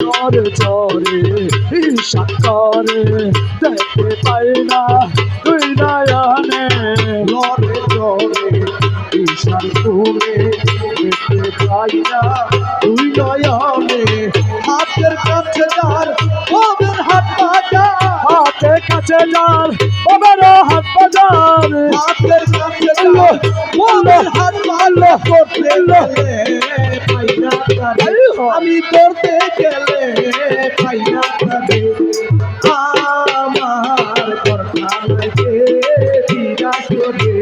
চরে চরে ঈশান করে দেখতে পাই না তুই নয়নে লড়ে চড়ে ঈশান করে দেখতে পাই না তুই নয়নে হাতের কাছে যার ওদের হাত বাজার হাতের কাছে যার ওদের হাত বাজার হাতের কাছে যার ওদের হাত বাজার করতে গেলে পাই না তারে আমি করতে গেলে পাই না তারে আমার কথা লাগে বিরাজ করে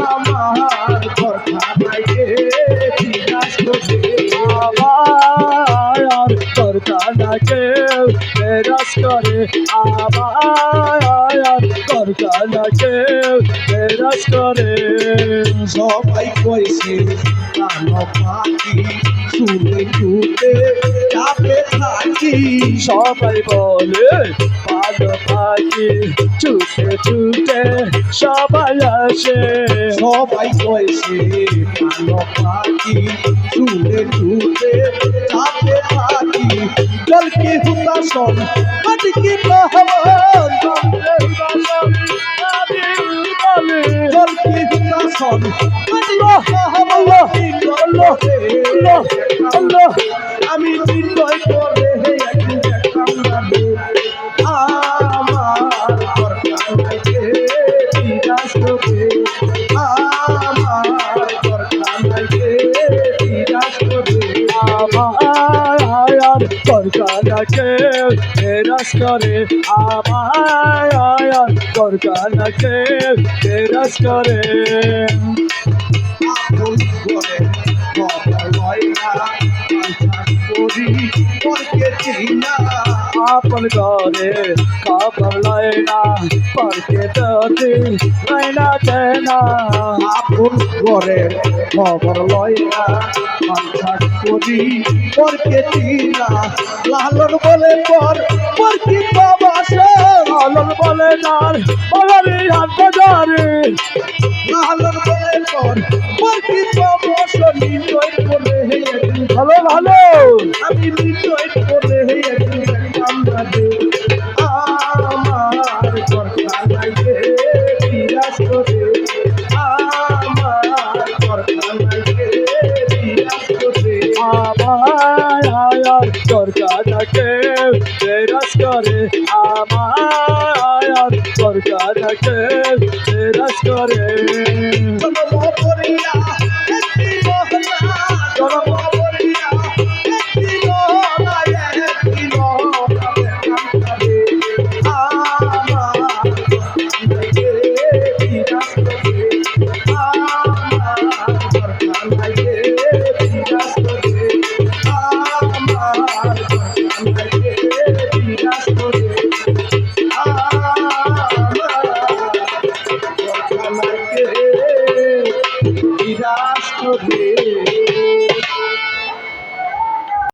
আমার কথা লাগে বিরাজ করে আমার তোর কানাকে মেরাজ করে আমার তোর কানাকে মেরাজ করে সবাই কইছে কালো পাখি শুনে টুটে চাপে থাকি সবাই বলে ভালো পাখি ছুটে ছুটে সবাই আসে সবাই কইছে কালো পাখি শুনে টুটে চাপে থাকি জলকে হুতাশন কাটকি পাহাড় জলকে হুতাশন আমি চিন্তাই করে আমার দরকার লাগে বিরাজ করে আমার দরকার লাগে বিরাজ করে আমার তোর কানাকে মেরাজ করে আমার তোর কানাকে মেরাজ করে আপন করে খবর লয় না করি পরকে চিনা আপন ঘরে খবর লয় না পরকে তোতে না দেনা আপন করে খবর লয় না কন্টাক্ট করি পরকে চিনা লালন বলে পরকে বাবা সে লালন বলে নার বলারে হাত বাজারে লালন বলে পরকে বাবা সে নির্ণয় করে ভালো ভালো আমি নির্ণয় করে আমরা দে আমার কথা লাগে বিরাজ করে আমার কথা লাগে বিরাজ করে আমার তোর কানাকে মেরাজ করে আমার তোর কানাকে মেরাজ করে জন্ম করিয়া একটি মহলা জন্ম করিয়া একটি মহলা একটি মহলা আমার লাগে বিরাজ করে আমার কথা লাগে বিরাজ করে আমার কথা লাগে বিরাজ করে আমার কথা লাগে বিরাজ করে